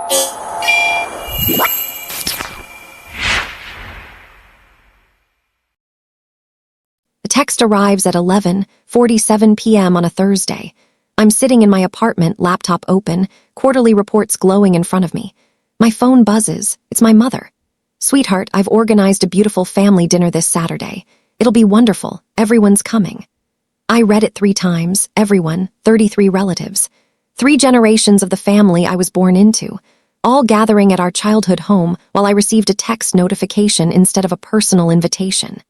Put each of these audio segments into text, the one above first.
The text arrives at 11:47 p.m. on a Thursday. I'm sitting in my apartment, laptop open, quarterly reports glowing in front of me. My phone buzzes. It's my mother. "Sweetheart, I've organized a beautiful family dinner this Saturday. It'll be wonderful. Everyone's coming." I read it 3 times. Everyone, 33 relatives. 3 generations of the family I was born into, all gathering at our childhood home while I received a text notification instead of a personal invitation.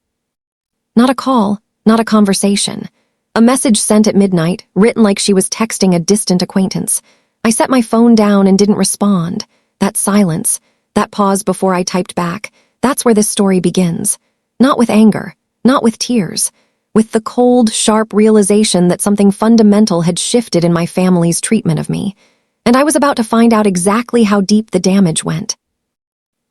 Not a call, not a conversation. A message sent at midnight, written like she was texting a distant acquaintance. I set my phone down and didn't respond. That silence, that pause before I typed back, that's where this story begins. Not with anger, not with tears, with the cold, sharp realization that something fundamental had shifted in my family's treatment of me, and I was about to find out exactly how deep the damage went.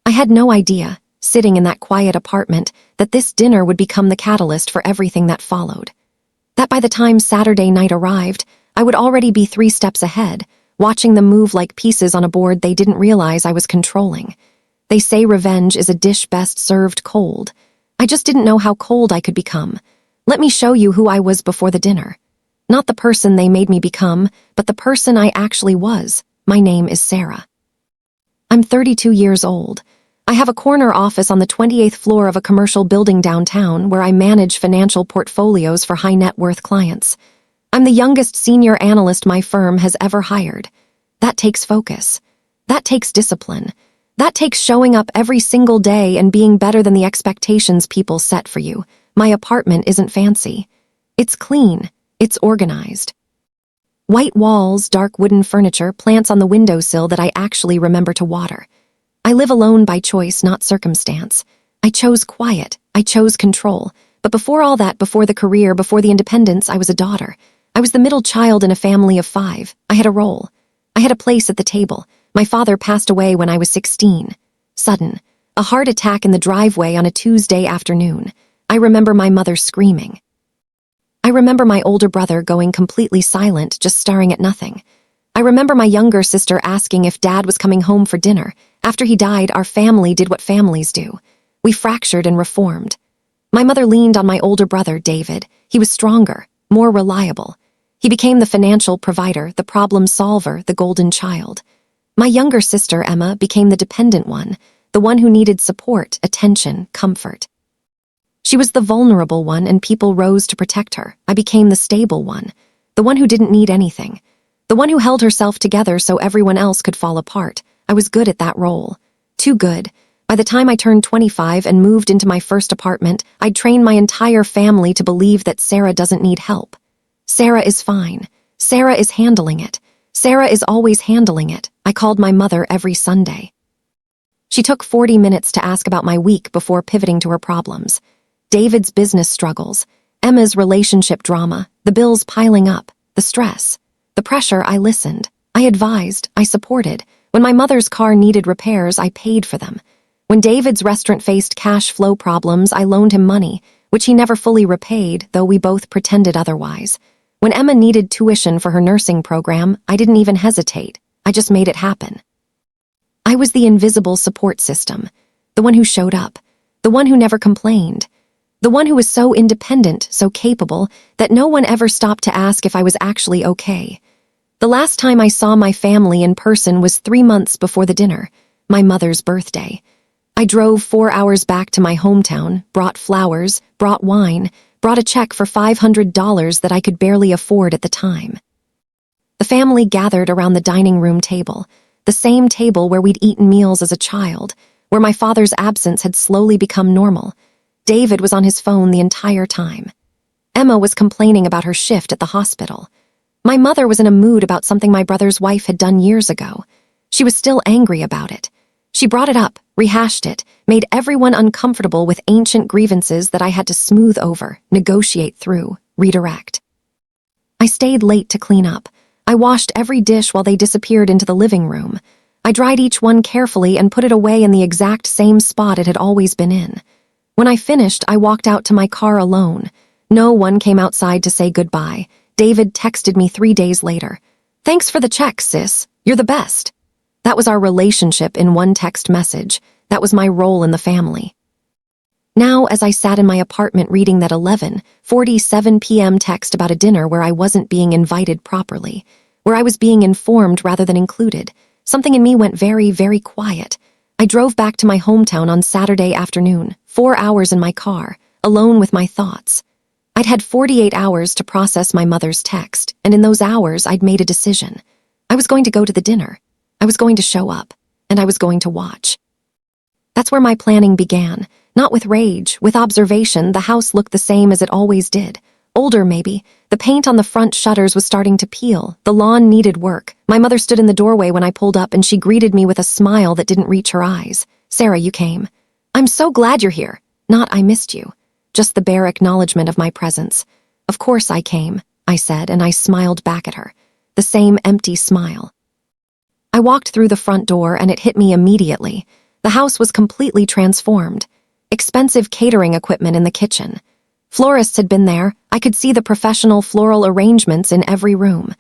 I had no idea, sitting in that quiet apartment, that this dinner would become the catalyst for everything that followed. That by the time Saturday night arrived, I would already be 3 steps ahead, watching them move like pieces on a board they didn't realize I was controlling. They say revenge is a dish best served cold. I just didn't know how cold I could become. Let me show you who I was before the dinner. Not the person they made me become, but the person I actually was. My name is Sarah. I'm 32 years old. I have a corner office on the 28th floor of a commercial building downtown where I manage financial portfolios for high net worth clients. I'm the youngest senior analyst my firm has ever hired. That takes focus. That takes discipline. That takes showing up every single day and being better than the expectations people set for you. My apartment isn't fancy. It's clean. It's organized. White walls, dark wooden furniture, plants on the windowsill that I actually remember to water. I live alone by choice, not circumstance. I chose quiet. I chose control. But before all that, before the career, before the independence, I was a daughter. I was the middle child in a family of 5. I had a role. I had a place at the table. My father passed away when I was 16. Sudden. A heart attack in the driveway on a Tuesday afternoon. I remember my mother screaming. I remember my older brother going completely silent, just staring at nothing. I remember my younger sister asking if Dad was coming home for dinner. After he died, our family did what families do. We fractured and reformed. My mother leaned on my older brother, David. He was stronger, more reliable. He became the financial provider, the problem solver, the golden child. My younger sister, Emma, became the dependent one, the one who needed support, attention, comfort. She was the vulnerable one, and people rose to protect her. I became the stable one, the one who didn't need anything, the one who held herself together so everyone else could fall apart. I was good at that role. Too good. By the time I turned 25 and moved into my first apartment, I'd trained my entire family to believe that Sarah doesn't need help. Sarah is fine. Sarah is handling it. Sarah is always handling it. I called my mother every Sunday. She took 40 minutes to ask about my week before pivoting to her problems. David's business struggles, Emma's relationship drama, the bills piling up, the stress, the pressure. I listened. I advised. I supported. When my mother's car needed repairs, I paid for them. When David's restaurant faced cash flow problems, I loaned him money, which he never fully repaid, though we both pretended otherwise. When Emma needed tuition for her nursing program, I didn't even hesitate. I just made it happen. I was the invisible support system, the one who showed up, the one who never complained, the one who was so independent, so capable, that no one ever stopped to ask if I was actually okay. The last time I saw my family in person was 3 months before the dinner, my mother's birthday. I drove 4 hours back to my hometown, brought flowers, brought wine, brought a check for $500 that I could barely afford at the time. The family gathered around the dining room table, the same table where we'd eaten meals as a child, where my father's absence had slowly become normal. David was on his phone the entire time. Emma was complaining about her shift at the hospital. My mother was in a mood about something my brother's wife had done years ago. She was still angry about it. She brought it up, rehashed it, made everyone uncomfortable with ancient grievances that I had to smooth over, negotiate through, redirect. I stayed late to clean up. I washed every dish while they disappeared into the living room. I dried each one carefully and put it away in the exact same spot it had always been in. When I finished, I walked out to my car alone. No one came outside to say goodbye. David texted me 3 days later. "Thanks for the check, sis. You're the best." That was our relationship in one text message. That was my role in the family. Now, as I sat in my apartment reading that 11:47 p.m. text about a dinner where I wasn't being invited properly, where I was being informed rather than included, something in me went very, very quiet. I drove back to my hometown on Saturday afternoon, 4 hours in my car, alone with my thoughts. I'd had 48 hours to process my mother's text, and in those hours I'd made a decision. I was going to go to the dinner. I was going to show up, and I was going to watch. That's where my planning began. Not with rage, with observation. The house looked the same as it always did. Older, maybe. The paint on the front shutters was starting to peel. The lawn needed work. My mother stood in the doorway when I pulled up, and she greeted me with a smile that didn't reach her eyes. "Sarah, you came." "I'm so glad you're here." Not "I missed you." Just the bare acknowledgement of my presence. "Of course I came," I said, and I smiled back at her. The same empty smile. I walked through the front door, and it hit me immediately. The house was completely transformed. Expensive catering equipment in the kitchen. Florists had been there. I could see the professional floral arrangements in every room.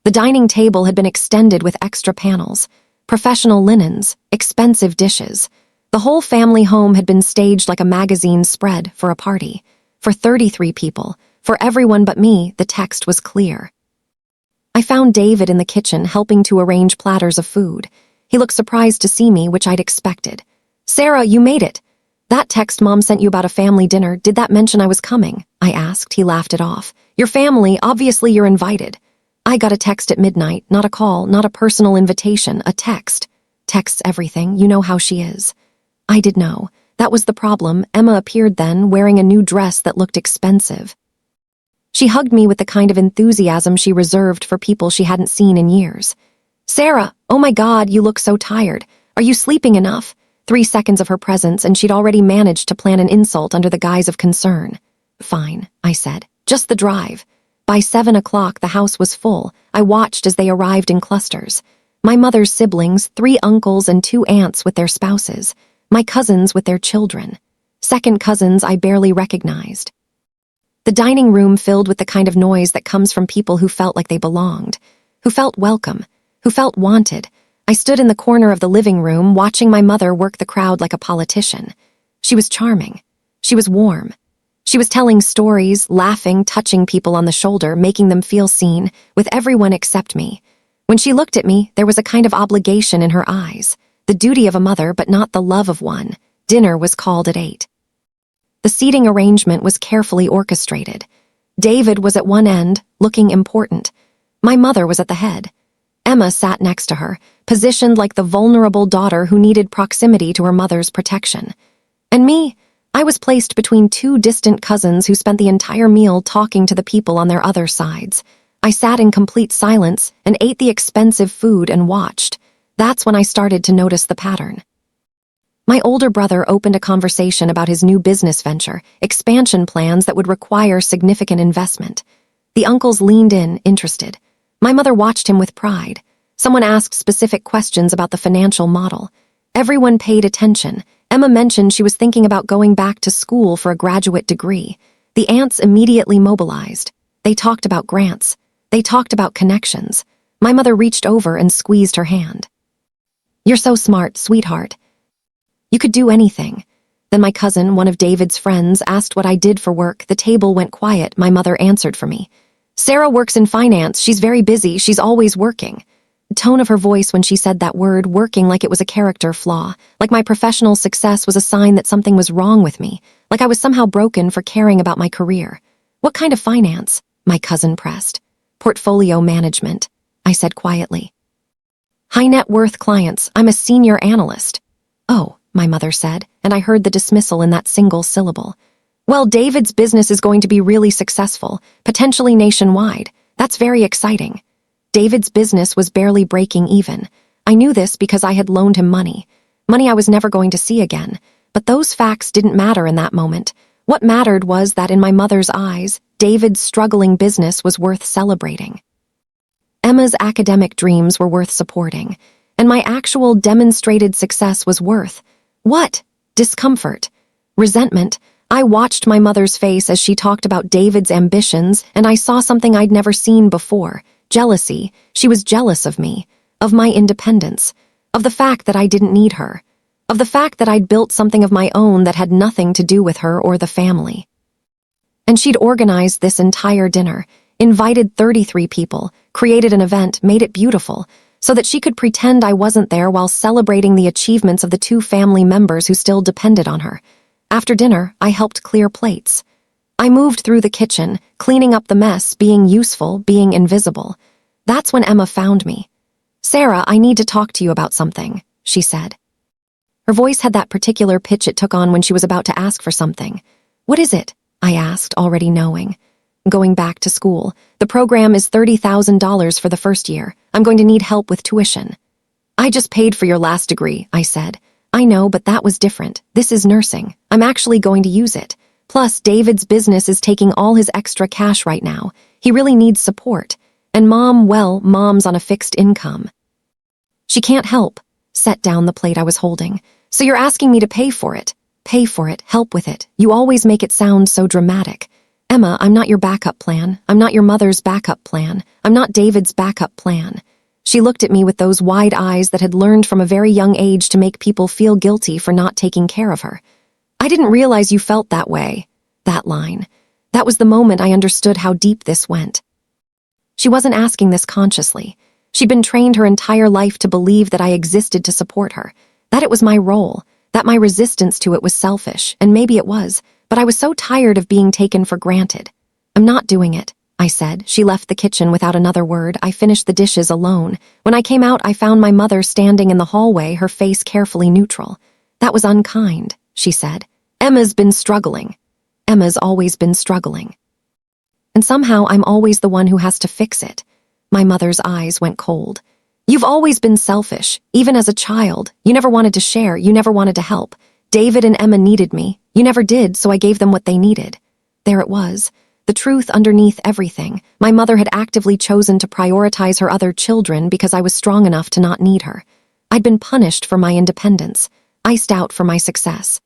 The dining table had been extended with extra panels. Professional linens, expensive dishes. The whole family home had been staged like a magazine spread for a party. For 33 people. For everyone but me, the text was clear. I found David in the kitchen helping to arrange platters of food. He looked surprised to see me, which I'd expected. "Sarah, you made it. That text Mom sent you about a family dinner, did that mention I was coming?" I asked. He laughed it off. "Your family, obviously you're invited." I got a text at midnight, not a call, not a personal invitation, a text. Texts everything, you know how she is. I did know. That was the problem. Emma appeared then, wearing a new dress that looked expensive. She hugged me with the kind of enthusiasm she reserved for people she hadn't seen in years. "Sarah, oh my God, you look so tired. Are you sleeping enough?" 3 seconds of her presence, and she'd already managed to plan an insult under the guise of concern. "Fine," I said. "Just the drive." By 7 o'clock, the house was full. I watched as they arrived in clusters. My mother's siblings, 3 uncles and 2 aunts with their spouses. My cousins with their children. Second cousins I barely recognized. The dining room filled with the kind of noise that comes from people who felt like they belonged, who felt welcome, who felt wanted. I stood in the corner of the living room, watching my mother work the crowd like a politician. She was charming. She was warm. She was telling stories, laughing, touching people on the shoulder, making them feel seen, with everyone except me. When she looked at me, there was a kind of obligation in her eyes, the duty of a mother, but not the love of one. Dinner was called at 8. The seating arrangement was carefully orchestrated. David was at one end, looking important. My mother was at the head. Emma sat next to her, positioned like the vulnerable daughter who needed proximity to her mother's protection. And me, I was placed between 2 distant cousins who spent the entire meal talking to the people on their other sides. I sat in complete silence and ate the expensive food and watched. That's when I started to notice the pattern. My older brother opened a conversation about his new business venture, expansion plans that would require significant investment. The uncles leaned in, interested. My mother watched him with pride. Someone asked specific questions about the financial model. Everyone paid attention. Emma mentioned she was thinking about going back to school for a graduate degree. The aunts immediately mobilized. They talked about grants. They talked about connections. My mother reached over and squeezed her hand. "You're so smart, sweetheart. You could do anything." Then my cousin, one of David's friends, asked what I did for work. The table went quiet. My mother answered for me. "Sarah works in finance. She's very busy. She's always working." The tone of her voice when she said that word, working, like it was a character flaw, like my professional success was a sign that something was wrong with me, like I was somehow broken for caring about my career. "What kind of finance?" my cousin pressed. "Portfolio management," I said quietly. "High net worth clients. I'm a senior analyst." "Oh," my mother said, and I heard the dismissal in that single syllable. "Well, David's business is going to be really successful, potentially nationwide. That's very exciting." David's business was barely breaking even. I knew this because I had loaned him money. Money I was never going to see again. But those facts didn't matter in that moment. What mattered was that in my mother's eyes, David's struggling business was worth celebrating. Emma's academic dreams were worth supporting. And my actual demonstrated success was worth what? Discomfort. Resentment. I watched my mother's face as she talked about David's ambitions, and I saw something I'd never seen before. Jealousy. She was jealous of me, of my independence, of the fact that I didn't need her, of the fact that I'd built something of my own that had nothing to do with her or the family. And she'd organized this entire dinner, invited 33 people, created an event, made it beautiful, so that she could pretend I wasn't there while celebrating the achievements of the 2 family members who still depended on her. After dinner, I helped clear plates. I moved through the kitchen, cleaning up the mess, being useful, being invisible. That's when Emma found me. "Sarah, I need to talk to you about something," she said. Her voice had that particular pitch it took on when she was about to ask for something. "What is it?" I asked, already knowing. "Going back to school. The program is $30,000 for the first year. I'm going to need help with tuition." "I just paid for your last degree," I said. "I know, but that was different. This is nursing. I'm actually going to use it. Plus, David's business is taking all his extra cash right now. He really needs support. And Mom's on a fixed income." "She can't help," set down the plate I was holding. "So you're asking me to pay for it? Pay for it, help with it. You always make it sound so dramatic. Emma, I'm not your backup plan. I'm not your mother's backup plan. I'm not David's backup plan." She looked at me with those wide eyes that had learned from a very young age to make people feel guilty for not taking care of her. "I didn't realize you felt that way." That line. That was the moment I understood how deep this went. She wasn't asking this consciously. She'd been trained her entire life to believe that I existed to support her, that it was my role, that my resistance to it was selfish, and maybe it was, but I was so tired of being taken for granted. "I'm not doing it," I said. She left the kitchen without another word. I finished the dishes alone. When I came out, I found my mother standing in the hallway, her face carefully neutral. "That was unkind," she said. "Emma's been struggling." Emma's always been struggling. And somehow I'm always the one who has to fix it. My mother's eyes went cold. "You've always been selfish, even as a child. You never wanted to share, you never wanted to help. David and Emma needed me. You never did, so I gave them what they needed." There it was. The truth underneath everything. My mother had actively chosen to prioritize her other children because I was strong enough to not need her. I'd been punished for my independence, iced out for my success.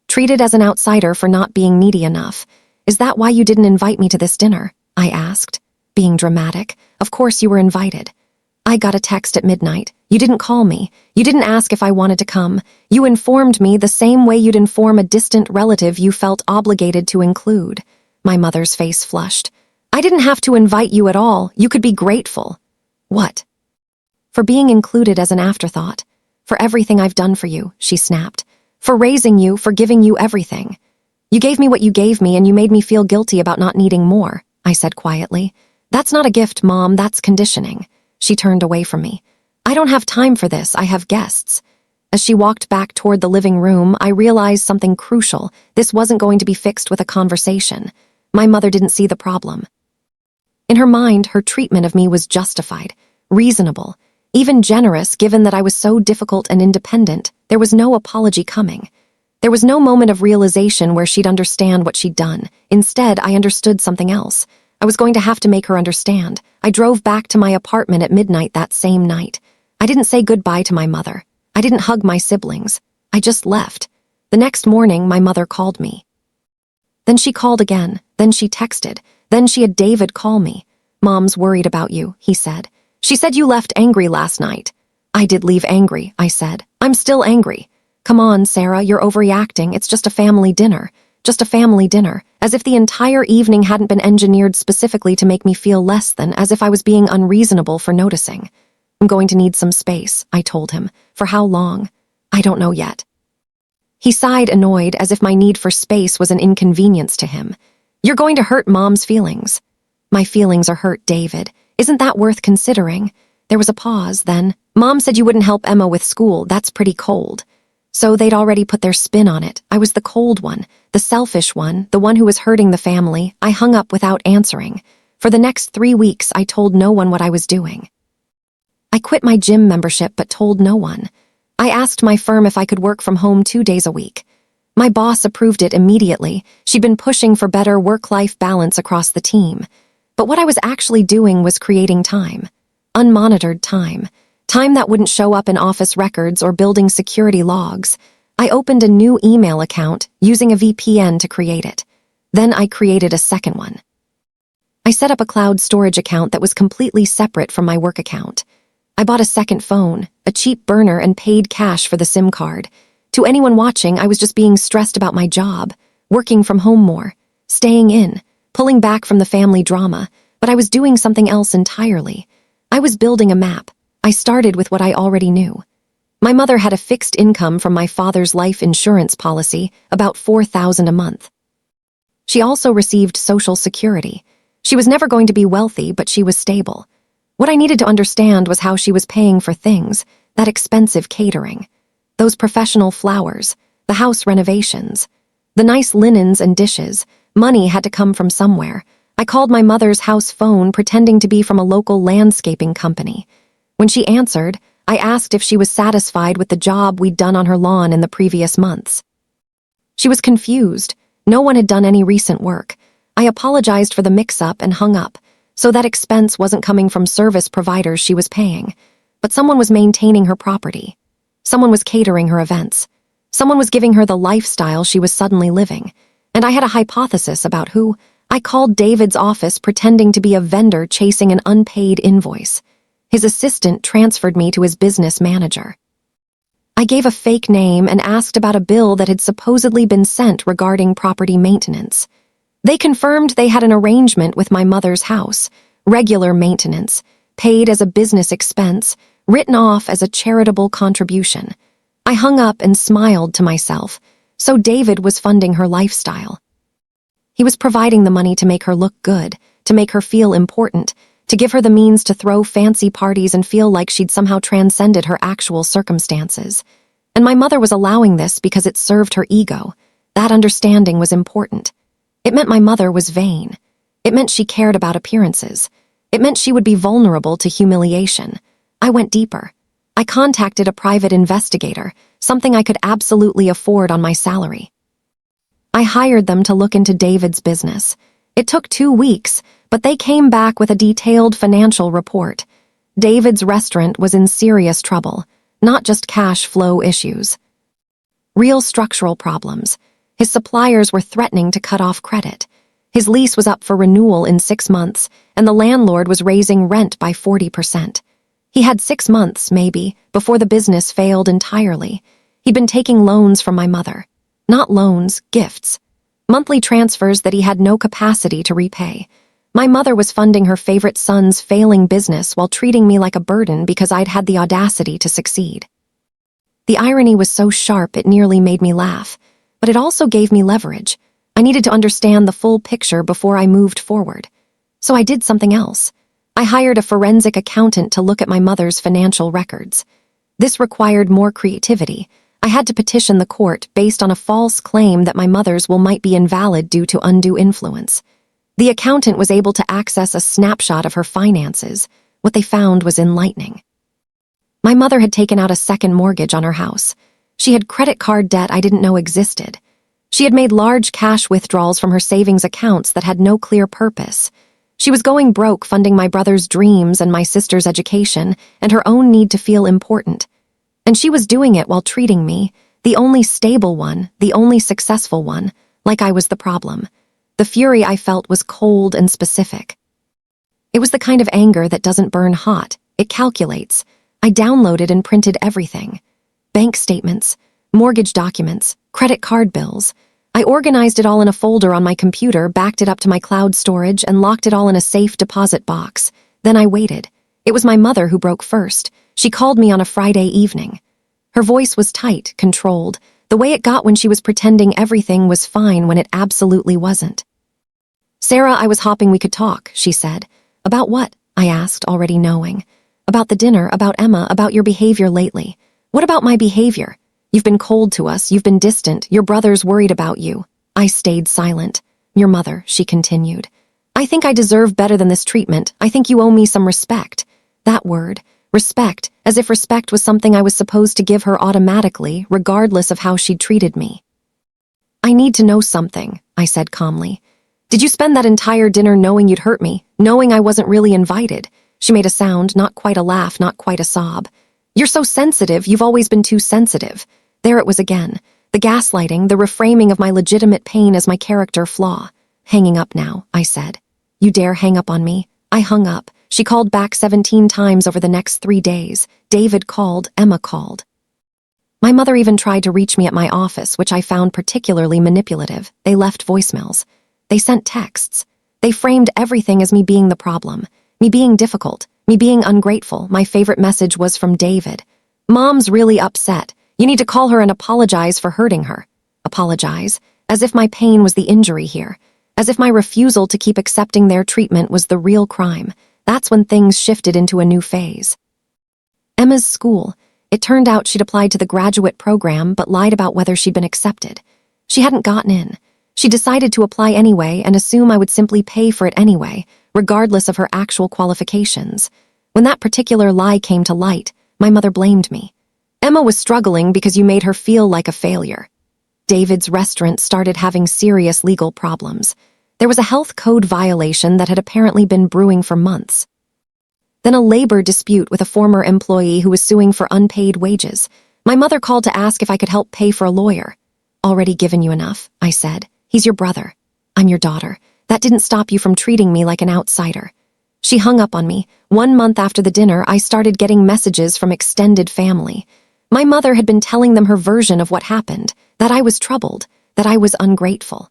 Treated as an outsider for not being needy enough. "Is that why you didn't invite me to this dinner?" I asked. Being dramatic, "Of course you were invited." "I got a text at midnight. You didn't call me. You didn't ask if I wanted to come. You informed me the same way you'd inform a distant relative you felt obligated to include." My mother's face flushed. "I didn't have to invite you at all. You could be grateful." "What?" "For being included as an afterthought. For everything I've done for you," she snapped. "For raising you, for giving you everything. You gave me what you gave me and you made me feel guilty about not needing more," I said quietly. "That's not a gift, Mom, that's conditioning." She turned away from me. "I don't have time for this, I have guests." As she walked back toward the living room, I realized something crucial. This wasn't going to be fixed with a conversation. My mother didn't see the problem. In her mind, her treatment of me was justified, reasonable, even generous given that I was so difficult and independent. There was no apology coming. There was no moment of realization where she'd understand what she'd done. Instead, I understood something else. I was going to have to make her understand. I drove back to my apartment at midnight that same night. I didn't say goodbye to my mother. I didn't hug my siblings. I just left. The next morning, my mother called me. Then she called again. Then she texted. Then she had David call me. "Mom's worried about you," he said. "She said you left angry last night." "I did leave angry," I said. "I'm still angry." "Come on, Sarah, you're overreacting. It's just a family dinner. Just a family dinner." As if the entire evening hadn't been engineered specifically to make me feel less than, as if I was being unreasonable for noticing. "I'm going to need some space," I told him. "For how long?" "I don't know yet." He sighed, annoyed, as if my need for space was an inconvenience to him. "You're going to hurt Mom's feelings." "My feelings are hurt, David. Isn't that worth considering?" There was a pause, then, "Mom said you wouldn't help Emma with school. That's pretty cold." So they'd already put their spin on it. I was the cold one, the selfish one, the one who was hurting the family. I hung up without answering. For the next 3 weeks, I told no one what I was doing. I quit my gym membership but told no one. I asked my firm if I could work from home 2 days a week. My boss approved it immediately. She'd been pushing for better work-life balance across the team. But what I was actually doing was creating time. Unmonitored time. Time that wouldn't show up in office records or building security logs. I opened a new email account, using a VPN to create it. Then I created a second one. I set up a cloud storage account that was completely separate from my work account. I bought a second phone, a cheap burner, and paid cash for the SIM card. To anyone watching, I was just being stressed about my job, working from home more, staying in, pulling back from the family drama, but I was doing something else entirely. I was building a map. I started with what I already knew. My mother had a fixed income from my father's life insurance policy, about $4,000 a month. She also received Social Security. She was never going to be wealthy, but she was stable. What I needed to understand was how she was paying for things, that expensive catering, those professional flowers, the house renovations, the nice linens and dishes. Money had to come from somewhere. I called my mother's house phone, pretending to be from a local landscaping company. When she answered, I asked if she was satisfied with the job we'd done on her lawn in the previous months. She was confused. No one had done any recent work. I apologized for the mix-up and hung up, so that expense wasn't coming from service providers she was paying, but someone was maintaining her property. Someone was catering her events. Someone was giving her the lifestyle she was suddenly living, and I had a hypothesis about who. I called David's office, pretending to be a vendor chasing an unpaid invoice. His assistant transferred me to his business manager. I gave a fake name and asked about a bill that had supposedly been sent regarding property maintenance. They confirmed they had an arrangement with my mother's house, regular maintenance, paid as a business expense, written off as a charitable contribution. I hung up and smiled to myself. So David was funding her lifestyle. He was providing the money to make her look good, to make her feel important, to give her the means to throw fancy parties and feel like she'd somehow transcended her actual circumstances. And my mother was allowing this because it served her ego. That understanding was important. It meant my mother was vain. It meant she cared about appearances. It meant she would be vulnerable to humiliation. I went deeper. I contacted a private investigator, something I could absolutely afford on my salary. I hired them to look into David's business. It took 2 weeks, but they came back with a detailed financial report. David's restaurant was in serious trouble, not just cash flow issues. Real structural problems. His suppliers were threatening to cut off credit. His lease was up for renewal in 6 months, and the landlord was raising rent by 40%. He had 6 months, maybe, before the business failed entirely. He'd been taking loans from my mother. Not loans, gifts. Monthly transfers that he had no capacity to repay. My mother was funding her favorite son's failing business while treating me like a burden because I'd had the audacity to succeed. The irony was so sharp it nearly made me laugh, but it also gave me leverage. I needed to understand the full picture before I moved forward. So I did something else. I hired a forensic accountant to look at my mother's financial records. This required more creativity. I had to petition the court based on a false claim that my mother's will might be invalid due to undue influence. The accountant was able to access a snapshot of her finances. What they found was enlightening. My mother had taken out a second mortgage on her house. She had credit card debt I didn't know existed. She had made large cash withdrawals from her savings accounts that had no clear purpose. She was going broke funding my brother's dreams and my sister's education and her own need to feel important. And she was doing it while treating me, the only stable one, the only successful one, like I was the problem. The fury I felt was cold and specific. It was the kind of anger that doesn't burn hot, it calculates. I downloaded and printed everything. Bank statements, mortgage documents, credit card bills. I organized it all in a folder on my computer, backed it up to my cloud storage, and locked it all in a safe deposit box. Then I waited. It was my mother who broke first. She called me on a Friday evening. Her voice was tight, controlled, the way it got when she was pretending everything was fine when it absolutely wasn't. "Sarah, I was hoping we could talk," she said. "About what?" I asked, already knowing. "About the dinner, about Emma, about your behavior lately." "What about my behavior? You've been cold to us, you've been distant, your brother's worried about you." I stayed silent. "Your mother," she continued. "I think I deserve better than this treatment. I think you owe me some respect." That word, respect, as if respect was something I was supposed to give her automatically, regardless of how she'd treated me. "I need to know something," I said calmly. "Did you spend that entire dinner knowing you'd hurt me, knowing I wasn't really invited?" She made a sound, not quite a laugh, not quite a sob. "You're so sensitive, you've always been too sensitive." There it was again, the gaslighting, the reframing of my legitimate pain as my character flaw. "Hanging up now," I said. "You dare hang up on me?" I hung up. She called back 17 times over the next 3 days. David called, Emma called. My mother even tried to reach me at my office, which I found particularly manipulative. They left voicemails. They sent texts. They framed everything as me being the problem, me being difficult, me being ungrateful. My favorite message was from David. Mom's really upset. You need to call her and apologize for hurting her. Apologize? As if my pain was the injury here. As if my refusal to keep accepting their treatment was the real crime. That's when things shifted into a new phase. Emma's school. It turned out she'd applied to the graduate program but lied about whether she'd been accepted. She hadn't gotten in. She decided to apply anyway and assume I would simply pay for it anyway, regardless of her actual qualifications. When that particular lie came to light, my mother blamed me. Emma was struggling because you made her feel like a failure. David's restaurant started having serious legal problems. There was a health code violation that had apparently been brewing for months. Then a labor dispute with a former employee who was suing for unpaid wages. My mother called to ask if I could help pay for a lawyer. Already given you enough, I said. He's your brother. I'm your daughter. That didn't stop you from treating me like an outsider. She hung up on me. 1 month after the dinner, I started getting messages from extended family. My mother had been telling them her version of what happened, that I was troubled, that I was ungrateful,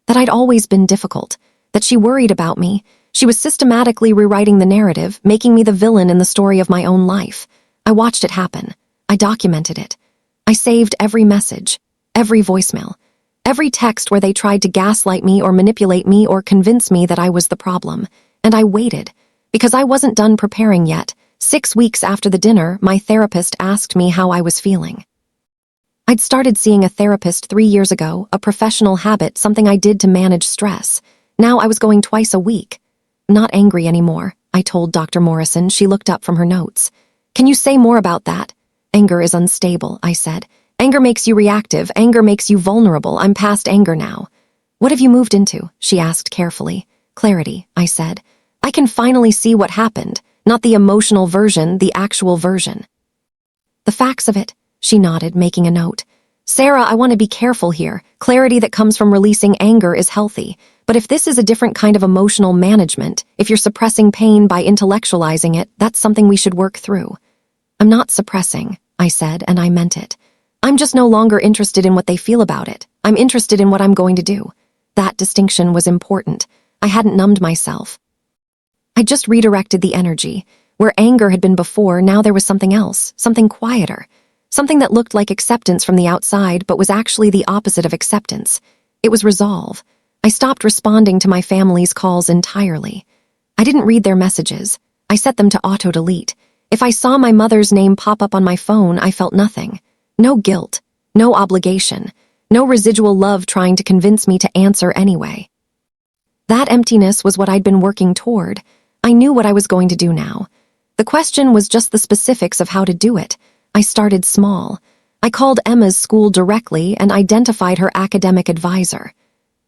that I'd always been difficult, that she worried about me. She was systematically rewriting the narrative, making me the villain in the story of my own life. I watched it happen. I documented it. I saved every message, every voicemail, every text where they tried to gaslight me or manipulate me or convince me that I was the problem. And I waited, because I wasn't done preparing yet. 6 weeks after the dinner, my therapist asked me how I was feeling. I'd started seeing a therapist 3 years ago, a professional habit, something I did to manage stress. Now I was going twice a week. Not angry anymore, I told Dr. Morrison. She looked up from her notes. Can you say more about that? Anger is unstable, I said. Anger makes you reactive. Anger makes you vulnerable. I'm past anger now. What have you moved into? She asked carefully. Clarity, I said. I can finally see what happened. Not the emotional version, the actual version. The facts of it, she nodded, making a note. Sarah, I want to be careful here. Clarity that comes from releasing anger is healthy. But if this is a different kind of emotional management, if you're suppressing pain by intellectualizing it, that's something we should work through. I'm not suppressing, I said, and I meant it. I'm just no longer interested in what they feel about it. I'm interested in what I'm going to do. That distinction was important. I hadn't numbed myself. I just redirected the energy. Where anger had been before, now there was something else, something quieter. Something that looked like acceptance from the outside, but was actually the opposite of acceptance. It was resolve. I stopped responding to my family's calls entirely. I didn't read their messages. I set them to auto-delete. If I saw my mother's name pop up on my phone, I felt nothing. No guilt, no obligation, no residual love trying to convince me to answer anyway. That emptiness was what I'd been working toward. I knew what I was going to do now. The question was just the specifics of how to do it. I started small. I called Emma's school directly and identified her academic advisor.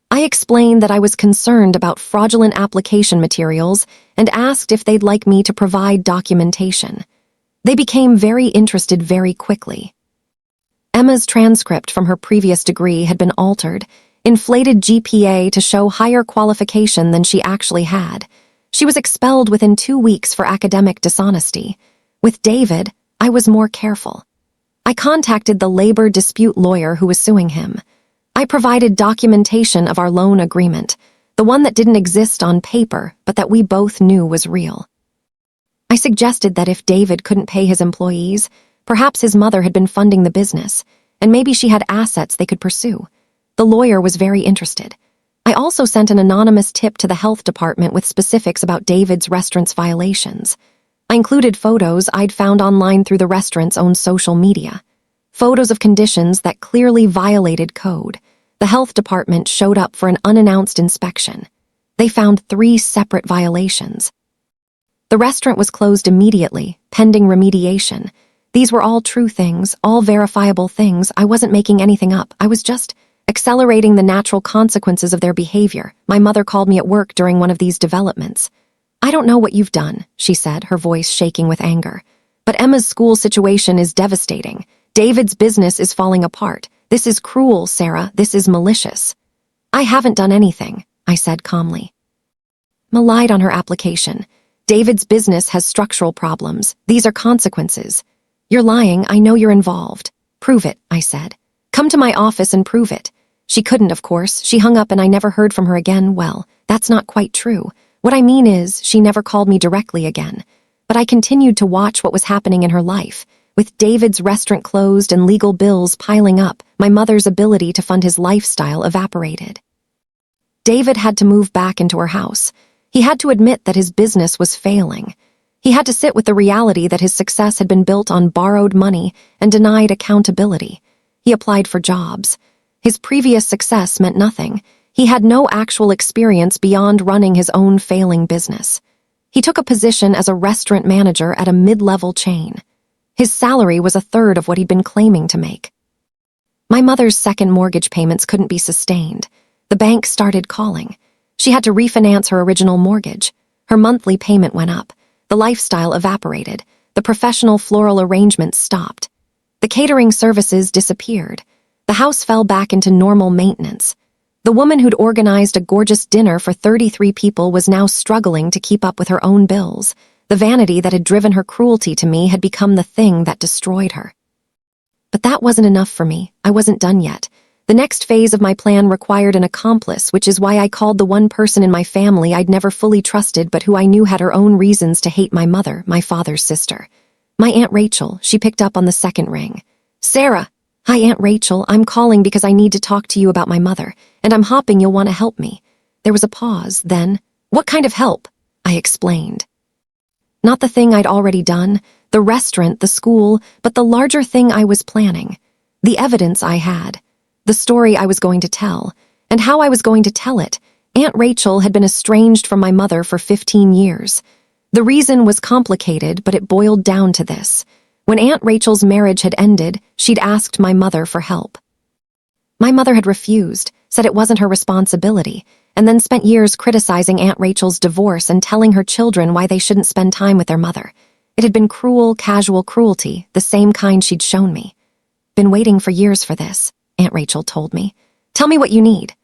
I explained that I was concerned about fraudulent application materials and asked if they'd like me to provide documentation. They became very interested very quickly. Emma's transcript from her previous degree had been altered, inflated GPA to show higher qualification than she actually had. She was expelled within 2 weeks for academic dishonesty. With David, I was more careful. I contacted the labor dispute lawyer who was suing him. I provided documentation of our loan agreement, the one that didn't exist on paper, but that we both knew was real. I suggested that if David couldn't pay his employees, perhaps his mother had been funding the business, and maybe she had assets they could pursue. The lawyer was very interested. I also sent an anonymous tip to the health department with specifics about David's restaurant's violations. I included photos I'd found online through the restaurant's own social media. Photos of conditions that clearly violated code. The health department showed up for an unannounced inspection. They found 3 separate violations. The restaurant was closed immediately, pending remediation. These were all true things, all verifiable things. I wasn't making anything up. I was just accelerating the natural consequences of their behavior. My mother called me at work during one of these developments. I don't know what you've done, she said, her voice shaking with anger. But Emma's school situation is devastating. David's business is falling apart. This is cruel, Sarah. This is malicious. I haven't done anything, I said calmly. Emma lied on her application. David's business has structural problems. These are consequences. You're lying. I know you're involved. Prove it, I said. Come to my office and prove it. She couldn't, of course. She hung up and I never heard from her again. Well, that's not quite true. What I mean is, she never called me directly again. But I continued to watch what was happening in her life. With David's restaurant closed and legal bills piling up, my mother's ability to fund his lifestyle evaporated. David had to move back into her house. He had to admit that his business was failing. He had to sit with the reality that his success had been built on borrowed money and denied accountability. He applied for jobs. His previous success meant nothing. He had no actual experience beyond running his own failing business. He took a position as a restaurant manager at a mid-level chain. His salary was a third of what he'd been claiming to make. My mother's second mortgage payments couldn't be sustained. The bank started calling. She had to refinance her original mortgage. Her monthly payment went up. The lifestyle evaporated. The professional floral arrangements stopped. The catering services disappeared. The house fell back into normal maintenance. The woman who'd organized a gorgeous dinner for 33 people was now struggling to keep up with her own bills. The vanity that had driven her cruelty to me had become the thing that destroyed her. But that wasn't enough for me. I wasn't done yet. The next phase of my plan required an accomplice, which is why I called the one person in my family I'd never fully trusted but who I knew had her own reasons to hate my mother, my father's sister. My Aunt Rachel. She picked up on the second ring. Sarah. Hi, Aunt Rachel. I'm calling because I need to talk to you about my mother, and I'm hoping you'll want to help me. There was a pause, then, what kind of help? I explained. Not the thing I'd already done, the restaurant, the school, but the larger thing I was planning. The evidence I had. The story I was going to tell, and how I was going to tell it. Aunt Rachel had been estranged from my mother for 15 years. The reason was complicated, but it boiled down to this. When Aunt Rachel's marriage had ended, she'd asked my mother for help. My mother had refused, said it wasn't her responsibility, and then spent years criticizing Aunt Rachel's divorce and telling her children why they shouldn't spend time with their mother. It had been cruel, casual cruelty, the same kind she'd shown me. Been waiting for years for this, Aunt Rachel told me. Tell me what you need.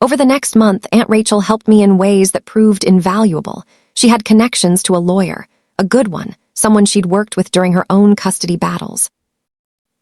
Over the next month, Aunt Rachel helped me in ways that proved invaluable. She had connections to a lawyer, a good one, someone she'd worked with during her own custody battles.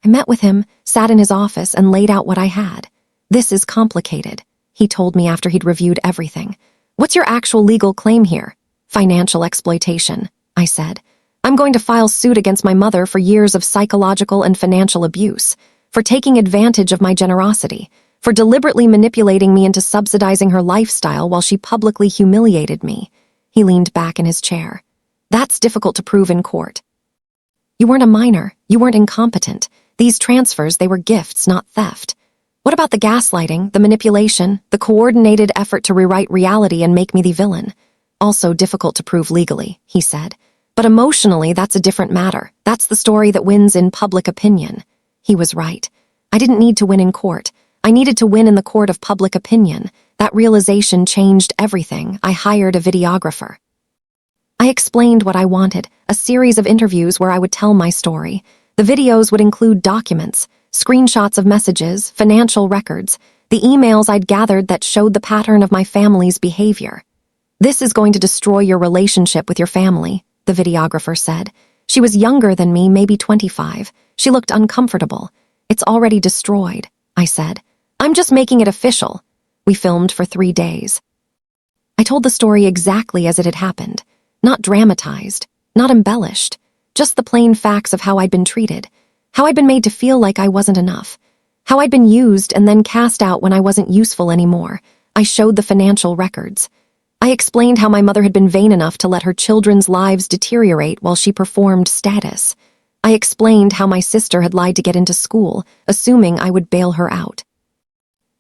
I met with him, sat in his office, and laid out what I had. This is complicated, he told me after he'd reviewed everything. What's your actual legal claim here? Financial exploitation, I said. I'm going to file suit against my mother for years of psychological and financial abuse, for taking advantage of my generosity, for deliberately manipulating me into subsidizing her lifestyle while she publicly humiliated me. He leaned back in his chair. That's difficult to prove in court. You weren't a minor. You weren't incompetent. These transfers, they were gifts, not theft. What about the gaslighting, the manipulation, the coordinated effort to rewrite reality and make me the villain? Also difficult to prove legally, he said. But emotionally, that's a different matter. That's the story that wins in public opinion. He was right. I didn't need to win in court. I needed to win in the court of public opinion. That realization changed everything. I hired a videographer. I explained what I wanted, a series of interviews where I would tell my story. The videos would include documents, screenshots of messages, financial records, the emails I'd gathered that showed the pattern of my family's behavior. This is going to destroy your relationship with your family, the videographer said. She was younger than me, maybe 25. She looked uncomfortable. It's already destroyed, I said. I'm just making it official. We filmed for 3 days. I told the story exactly as it had happened. Not dramatized, not embellished, just the plain facts of how I'd been treated, how I'd been made to feel like I wasn't enough, how I'd been used and then cast out when I wasn't useful anymore. I showed the financial records. I explained how my mother had been vain enough to let her children's lives deteriorate while she performed status. I explained how my sister had lied to get into school, assuming I would bail her out.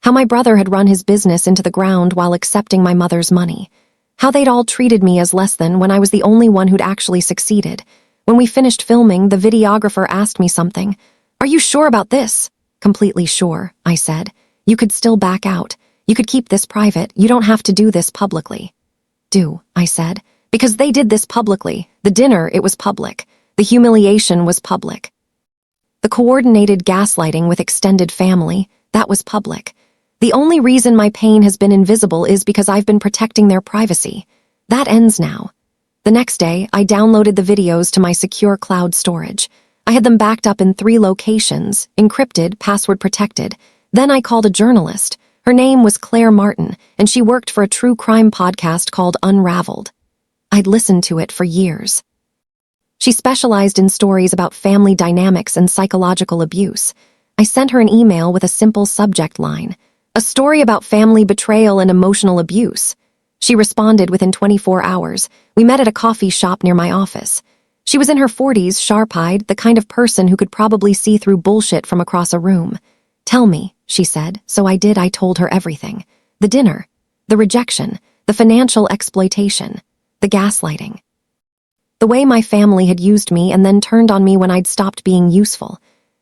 How my brother had run his business into the ground while accepting my mother's money. How they'd all treated me as less than when I was the only one who'd actually succeeded. When we finished filming, the videographer asked me something. Are you sure about this? Completely sure, I said. You could still back out. You could keep this private. You don't have to do this publicly. Do, I said. Because they did this publicly. The dinner, it was public. The humiliation was public. The coordinated gaslighting with extended family, that was public. The only reason my pain has been invisible is because I've been protecting their privacy. That ends now. The next day, I downloaded the videos to my secure cloud storage. I had them backed up in 3 locations, encrypted, password protected. Then I called a journalist. Her name was Claire Martin, and she worked for a true crime podcast called Unraveled. I'd listened to it for years. She specialized in stories about family dynamics and psychological abuse. I sent her an email with a simple subject line, "A story about family betrayal and emotional abuse." She responded within 24 hours. We met at a coffee shop near my office. She was in her 40s, sharp-eyed, the kind of person who could probably see through bullshit from across a room. "Tell me," she said, so I did. I told her everything. The dinner, the rejection, the financial exploitation, the gaslighting. The way my family had used me and then turned on me when I'd stopped being useful.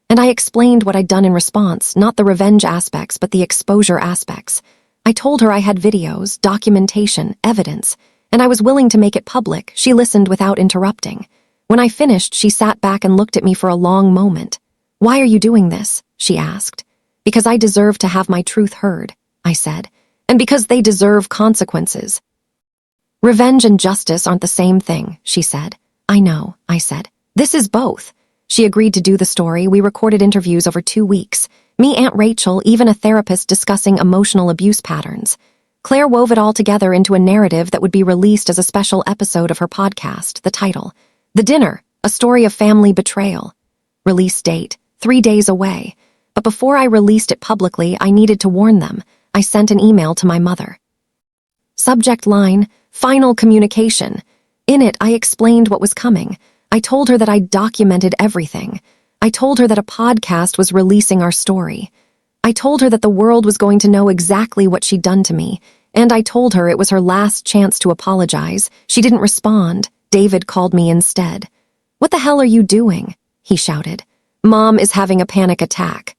And I explained what I'd done in response, not the revenge aspects, but the exposure aspects. I told her I had videos, documentation, evidence, and I was willing to make it public. She listened without interrupting. When I finished, she sat back and looked at me for a long moment. "Why are you doing this?" she asked. "Because I deserve to have my truth heard," I said, "and because they deserve consequences." "Revenge and justice aren't the same thing," she said. "I know," I said. "This is both." She agreed to do the story. We recorded interviews over 2 weeks. Me, Aunt Rachel, even a therapist discussing emotional abuse patterns. Claire wove it all together into a narrative that would be released as a special episode of her podcast. The title, The Dinner, A Story of Family Betrayal. Release date, 3 days away. But before I released it publicly, I needed to warn them. I sent an email to my mother. Subject line, Final Communication. In it, I explained what was coming. I told her that I'd documented everything. I told her that a podcast was releasing our story. I told her that the world was going to know exactly what she'd done to me, and I told her it was her last chance to apologize. She didn't respond. David called me instead. "What the hell are you doing?" he shouted. "Mom is having a panic attack."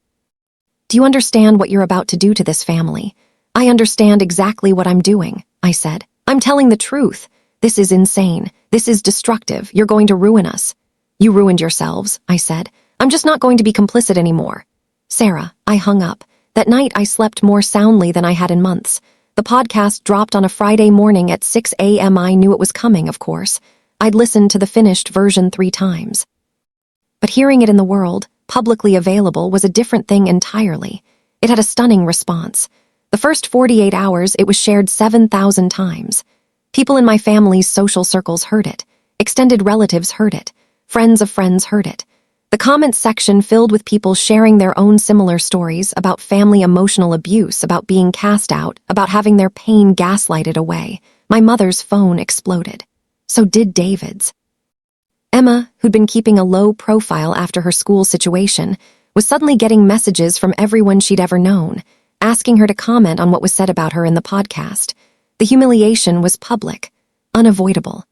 "Do you understand what you're about to do to this family?" "I understand exactly what I'm doing," I said. "I'm telling the truth. This is insane. This is destructive. You're going to ruin us." "You ruined yourselves," I said. "I'm just not going to be complicit anymore." Sarah, I hung up. That night I slept more soundly than I had in months. The podcast dropped on a Friday morning at 6 a.m. I knew it was coming, of course. I'd listened to the finished version 3 times. But hearing it in the world, publicly available, was a different thing entirely. It had a stunning response. The first 48 hours, it was shared 7,000 times. People in my family's social circles heard it. Extended relatives heard it. Friends of friends heard it. The comments section filled with people sharing their own similar stories about family emotional abuse, about being cast out, about having their pain gaslighted away. My mother's phone exploded. So did David's. Emma, who'd been keeping a low profile after her school situation, was suddenly getting messages from everyone she'd ever known, asking her to comment on what was said about her in the podcast. The humiliation was public, unavoidable,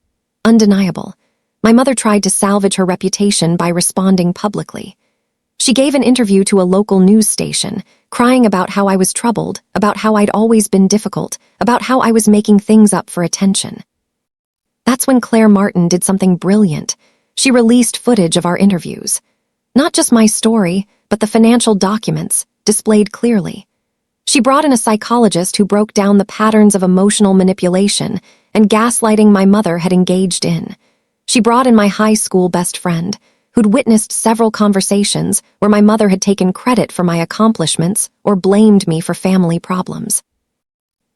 undeniable. My mother tried to salvage her reputation by responding publicly. She gave an interview to a local news station, crying about how I was troubled, about how I'd always been difficult, about how I was making things up for attention. That's when Claire Martin did something brilliant. She released footage of our interviews. Not just my story, but the financial documents, displayed clearly. She brought in a psychologist who broke down the patterns of emotional manipulation and gaslighting my mother had engaged in. She brought in my high school best friend, who'd witnessed several conversations where my mother had taken credit for my accomplishments or blamed me for family problems.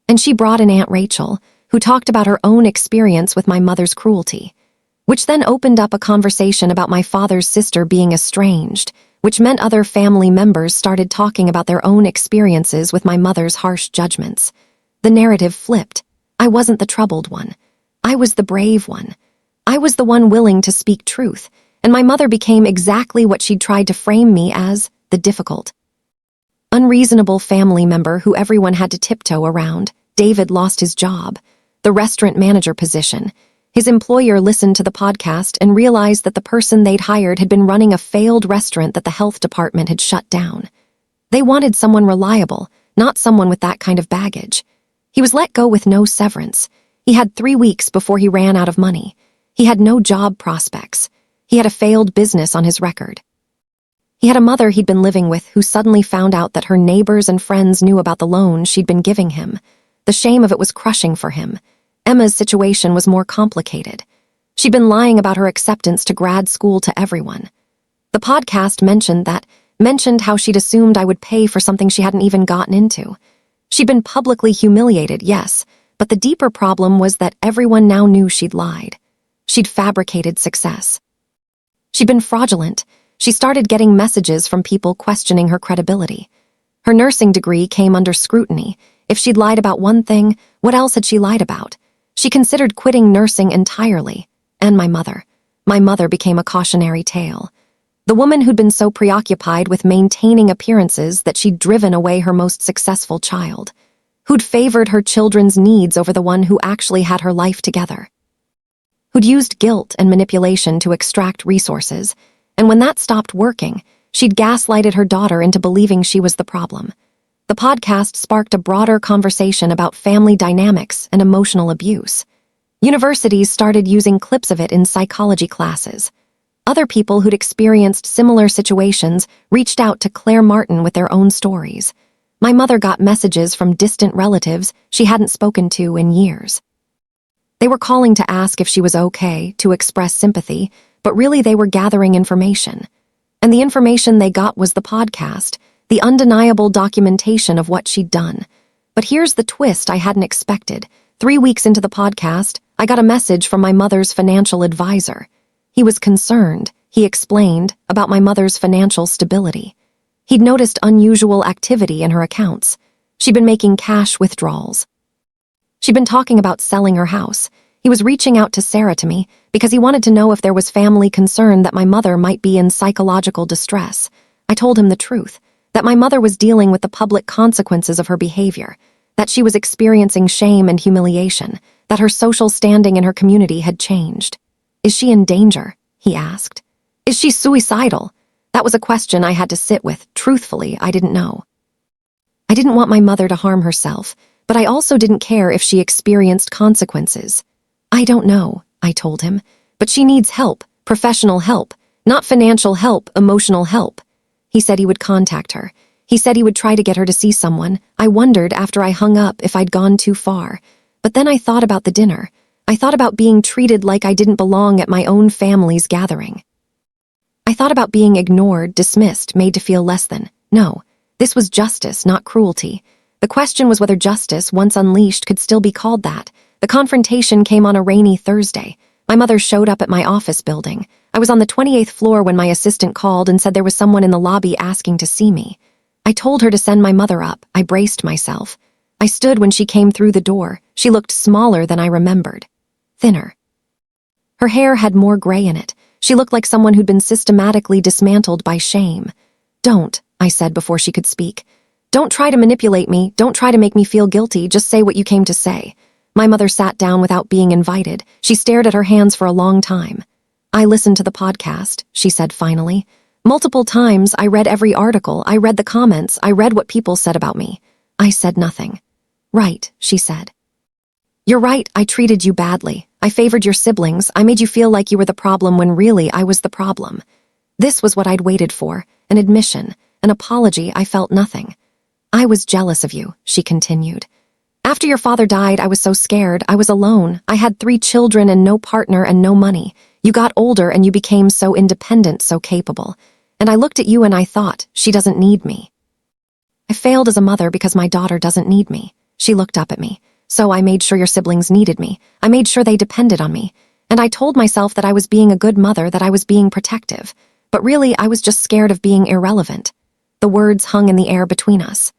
And she brought in Aunt Rachel, who talked about her own experience with my mother's cruelty, which then opened up a conversation about my father's sister being estranged, which meant other family members started talking about their own experiences with my mother's harsh judgments. The narrative flipped. I wasn't the troubled one. I was the brave one. I was the one willing to speak truth, and my mother became exactly what she'd tried to frame me as, the difficult, unreasonable family member who everyone had to tiptoe around. David lost his job, the restaurant manager position. His employer listened to the podcast and realized that the person they'd hired had been running a failed restaurant that the health department had shut down. They wanted someone reliable, not someone with that kind of baggage. He was let go with no severance. He had 3 weeks before he ran out of money. He had no job prospects. He had a failed business on his record. He had a mother he'd been living with who suddenly found out that her neighbors and friends knew about the loan she'd been giving him. The shame of it was crushing for him. Emma's situation was more complicated. She'd been lying about her acceptance to grad school to everyone. The podcast mentioned how she'd assumed I would pay for something she hadn't even gotten into. She'd been publicly humiliated, yes, but the deeper problem was that everyone now knew she'd lied. She'd fabricated success. She'd been fraudulent. She started getting messages from people questioning her credibility. Her nursing degree came under scrutiny. If she'd lied about one thing, what else had she lied about? She considered quitting nursing entirely. And my mother. My mother became a cautionary tale. The woman who'd been so preoccupied with maintaining appearances that she'd driven away her most successful child. Who'd favored her children's needs over the one who actually had her life together. Who'd used guilt and manipulation to extract resources, and when that stopped working, she'd gaslighted her daughter into believing she was the problem. The podcast sparked a broader conversation about family dynamics and emotional abuse. Universities started using clips of it in psychology classes. Other people who'd experienced similar situations reached out to Claire Martin with their own stories. My mother got messages from distant relatives she hadn't spoken to in years. They were calling to ask if she was okay, to express sympathy, but really they were gathering information. And the information they got was the podcast, the undeniable documentation of what she'd done. But here's the twist I hadn't expected. 3 weeks into the podcast, I got a message from my mother's financial advisor. He was concerned, he explained, about my mother's financial stability. He'd noticed unusual activity in her accounts. She'd been making cash withdrawals. She'd been talking about selling her house. He was reaching out to Sarah to me because he wanted to know if there was family concern that my mother might be in psychological distress. I told him the truth, that my mother was dealing with the public consequences of her behavior, that she was experiencing shame and humiliation, that her social standing in her community had changed. Is she in danger? He asked. Is she suicidal? That was a question I had to sit with. Truthfully, I didn't know. I didn't want my mother to harm herself, but I also didn't care if she experienced consequences. I don't know, I told him, but she needs help, professional help, not financial help, emotional help. He said he would contact her. He said he would try to get her to see someone. I wondered after I hung up if I'd gone too far. But then I thought about the dinner. I thought about being treated like I didn't belong at my own family's gathering. I thought about being ignored, dismissed, made to feel less than. No, this was justice, not cruelty. The question was whether justice, once unleashed, could still be called that. The confrontation came on a rainy Thursday. My mother showed up at my office building. I was on the 28th floor when my assistant called and said there was someone in the lobby asking to see me. I told her to send my mother up. I braced myself. I stood when she came through the door. She looked smaller than I remembered. Thinner. Her hair had more gray in it. She looked like someone who'd been systematically dismantled by shame. Don't, I said before she could speak. Don't try to manipulate me. Don't try to make me feel guilty. Just say what you came to say. My mother sat down without being invited. She stared at her hands for a long time. I listened to the podcast, she said finally. Multiple times, I read every article. I read the comments. I read what people said about me. I said nothing. Right, she said. You're right, I treated you badly. I favored your siblings. I made you feel like you were the problem when really I was the problem. This was what I'd waited for, an admission, an apology. I felt nothing. I was jealous of you, she continued. After your father died, I was so scared. I was alone. I had 3 children and no partner and no money. You got older and you became so independent, so capable. And I looked at you and I thought, she doesn't need me. I failed as a mother because my daughter doesn't need me. She looked up at me. So I made sure your siblings needed me. I made sure they depended on me. And I told myself that I was being a good mother, that I was being protective. But really, I was just scared of being irrelevant. The words hung in the air between us.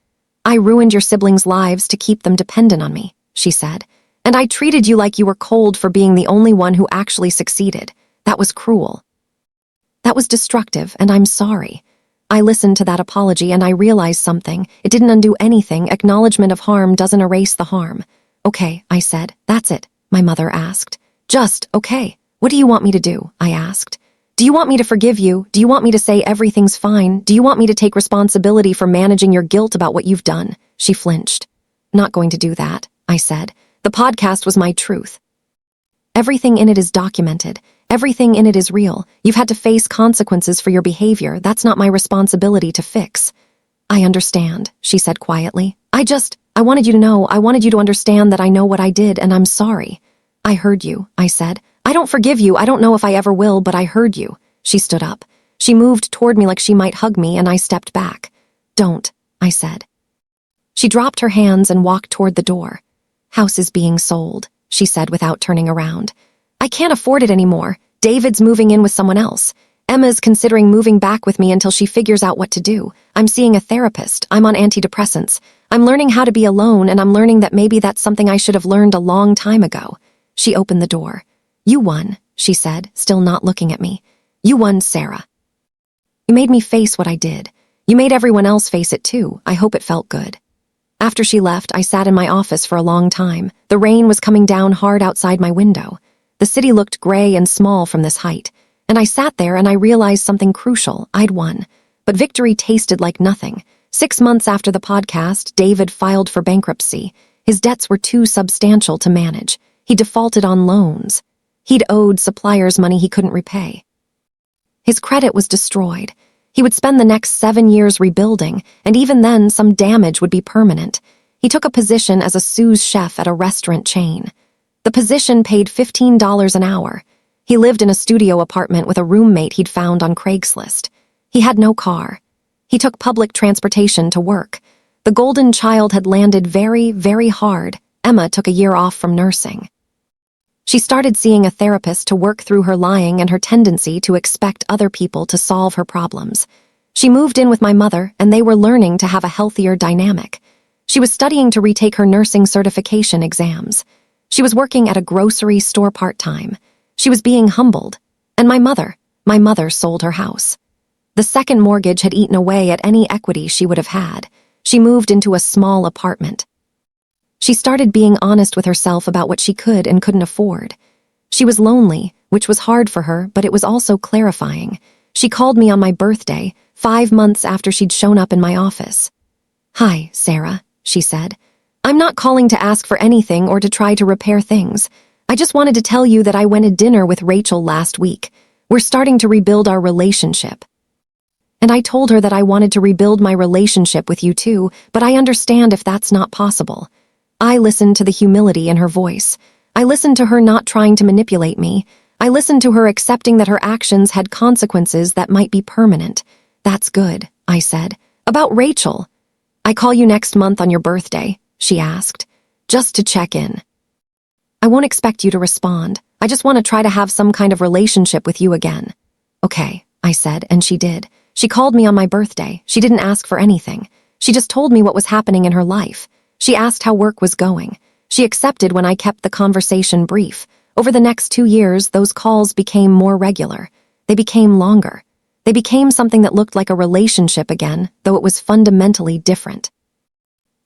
I ruined your siblings' lives to keep them dependent on me, she said. And I treated you like you were cold for being the only one who actually succeeded. That was cruel. That was destructive, and I'm sorry. I listened to that apology and I realized something. It didn't undo anything. Acknowledgement of harm doesn't erase the harm. Okay, I said. That's it, my mother asked. Just, okay. What do you want me to do? I asked. Do you want me to forgive you? Do you want me to say everything's fine? Do you want me to take responsibility for managing your guilt about what you've done? She flinched. Not going to do that, I said. The podcast was my truth. Everything in it is documented. Everything in it is real. You've had to face consequences for your behavior. That's not my responsibility to fix. I understand, she said quietly. I wanted you to know. I wanted you to understand that I know what I did and I'm sorry. I heard you, I said. I don't forgive you. I don't know if I ever will, but I heard you. She stood up. She moved toward me like she might hug me, and I stepped back. Don't, I said. She dropped her hands and walked toward the door. House is being sold, she said without turning around. I can't afford it anymore. David's moving in with someone else. Emma's considering moving back with me until she figures out what to do. I'm seeing a therapist. I'm on antidepressants. I'm learning how to be alone, and I'm learning that maybe that's something I should have learned a long time ago. She opened the door. You won, she said, still not looking at me. You won, Sarah. You made me face what I did. You made everyone else face it too. I hope it felt good. After she left, I sat in my office for a long time. The rain was coming down hard outside my window. The city looked gray and small from this height. And I sat there and I realized something crucial. I'd won. But victory tasted like nothing. 6 months after the podcast, David filed for bankruptcy. His debts were too substantial to manage. He defaulted on loans. He'd owed suppliers money he couldn't repay. His credit was destroyed. He would spend the next 7 years rebuilding, and even then some damage would be permanent. He took a position as a sous chef at a restaurant chain. The position paid $15 an hour. He lived in a studio apartment with a roommate he'd found on Craigslist. He had no car. He took public transportation to work. The golden child had landed very, very hard. Emma took a year off from nursing. She started seeing a therapist to work through her lying and her tendency to expect other people to solve her problems. She moved in with my mother, and they were learning to have a healthier dynamic. She was studying to retake her nursing certification exams. She was working at a grocery store part-time. She was being humbled. And my mother sold her house. The second mortgage had eaten away at any equity she would have had. She moved into a small apartment. She started being honest with herself about what she could and couldn't afford. She was lonely, which was hard for her, but it was also clarifying. She called me on my birthday, 5 months after she'd shown up in my office. Hi, Sarah, she said. I'm not calling to ask for anything or to try to repair things. I just wanted to tell you that I went to dinner with Rachel last week. We're starting to rebuild our relationship. And I told her that I wanted to rebuild my relationship with you too, but I understand if that's not possible. I listened to the humility in her voice. I listened to her not trying to manipulate me. I listened to her accepting that her actions had consequences that might be permanent. That's good, I said. About Rachel. I call you next month on your birthday, she asked, just to check in. I won't expect you to respond. I just want to try to have some kind of relationship with you again. Okay, I said, and she did. She called me on my birthday. She didn't ask for anything. She just told me what was happening in her life. She asked how work was going. She accepted when I kept the conversation brief. Over the next 2 years, those calls became more regular. They became longer. They became something that looked like a relationship again, though it was fundamentally different.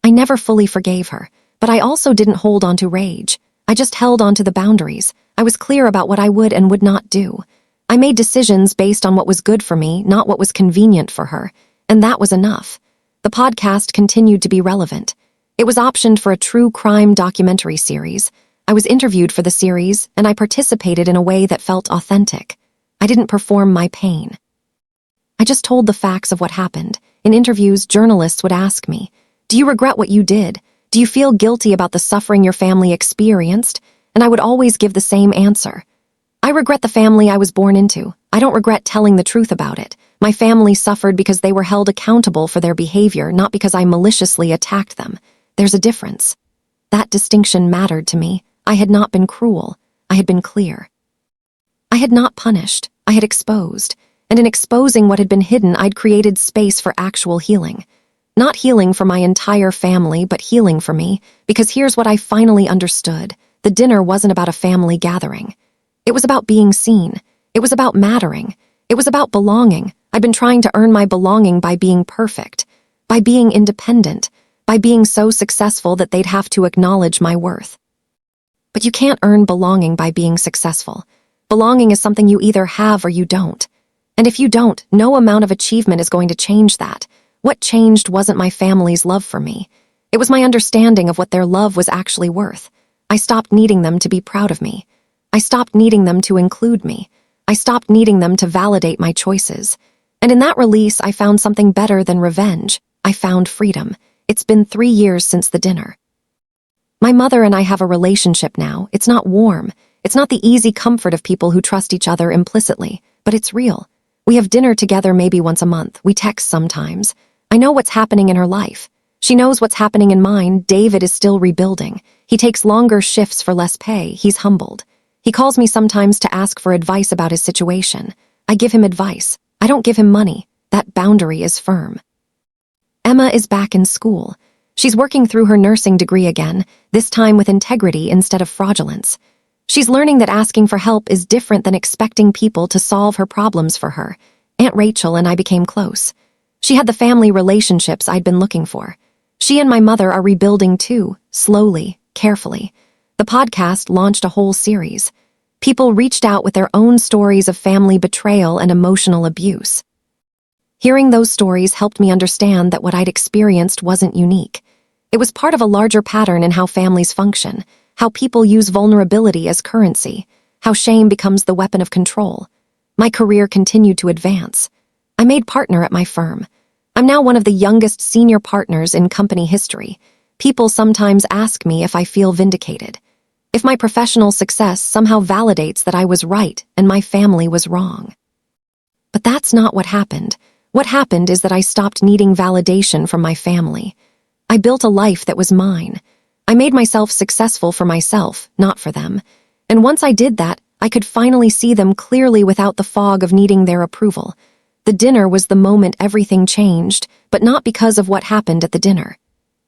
I never fully forgave her, but I also didn't hold on to rage. I just held on to the boundaries. I was clear about what I would and would not do. I made decisions based on what was good for me, not what was convenient for her, and that was enough. The podcast continued to be relevant. It was optioned for a true crime documentary series. I was interviewed for the series, and I participated in a way that felt authentic. I didn't perform my pain. I just told the facts of what happened. In interviews, journalists would ask me, "Do you regret what you did? Do you feel guilty about the suffering your family experienced?" And I would always give the same answer. I regret the family I was born into. I don't regret telling the truth about it. My family suffered because they were held accountable for their behavior, not because I maliciously attacked them. There's a difference. That distinction mattered to me. I had not been cruel. I had been clear. I had not punished. I had exposed. And in exposing what had been hidden, I'd created space for actual healing. Not healing for my entire family, but healing for me, because here's what I finally understood. The dinner wasn't about a family gathering. It was about being seen. It was about mattering. It was about belonging. I'd been trying to earn my belonging by being perfect, by being independent, by being so successful that they'd have to acknowledge my worth. But you can't earn belonging by being successful. Belonging is something you either have or you don't. And if you don't, no amount of achievement is going to change that. What changed wasn't my family's love for me. It was my understanding of what their love was actually worth. I stopped needing them to be proud of me. I stopped needing them to include me. I stopped needing them to validate my choices. And in that release, I found something better than revenge. I found freedom. It's been 3 years since the dinner. My mother and I have a relationship now. It's not warm. It's not the easy comfort of people who trust each other implicitly, but it's real. We have dinner together maybe once a month. We text sometimes. I know what's happening in her life. She knows what's happening in mine. David is still rebuilding. He takes longer shifts for less pay. He's humbled. He calls me sometimes to ask for advice about his situation. I give him advice. I don't give him money. That boundary is firm. Emma is back in school. She's working through her nursing degree again, this time with integrity instead of fraudulence. She's learning that asking for help is different than expecting people to solve her problems for her. Aunt Rachel and I became close. She had the family relationships I'd been looking for. She and my mother are rebuilding too, slowly, carefully. The podcast launched a whole series. People reached out with their own stories of family betrayal and emotional abuse. Hearing those stories helped me understand that what I'd experienced wasn't unique. It was part of a larger pattern in how families function, how people use vulnerability as currency, how shame becomes the weapon of control. My career continued to advance. I made partner at my firm. I'm now one of the youngest senior partners in company history. People sometimes ask me if I feel vindicated, if my professional success somehow validates that I was right and my family was wrong. But that's not what happened. What happened is that I stopped needing validation from my family. I built a life that was mine. I made myself successful for myself, not for them. And once I did that, I could finally see them clearly without the fog of needing their approval. The dinner was the moment everything changed, but not because of what happened at the dinner.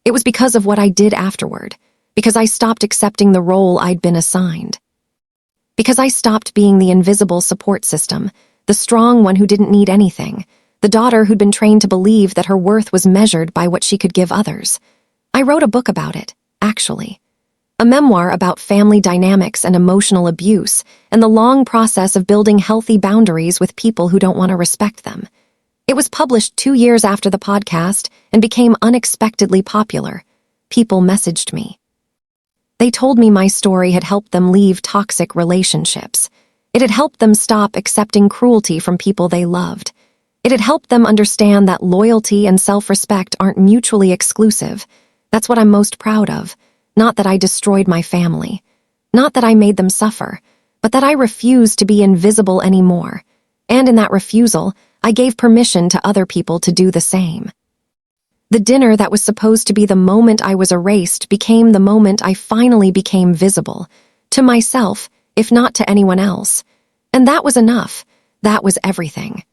It was because of what I did afterward, because I stopped accepting the role I'd been assigned. Because I stopped being the invisible support system, the strong one who didn't need anything, the daughter who'd been trained to believe that her worth was measured by what she could give others. I wrote a book about it, actually. A memoir about family dynamics and emotional abuse, and the long process of building healthy boundaries with people who don't want to respect them. It was published 2 years after the podcast and became unexpectedly popular. People messaged me. They told me my story had helped them leave toxic relationships. It had helped them stop accepting cruelty from people they loved. It had helped them understand that loyalty and self-respect aren't mutually exclusive. That's what I'm most proud of. Not that I destroyed my family. Not that I made them suffer, but that I refused to be invisible anymore. And in that refusal, I gave permission to other people to do the same. The dinner that was supposed to be the moment I was erased became the moment I finally became visible. To myself, if not to anyone else. And that was enough. That was everything.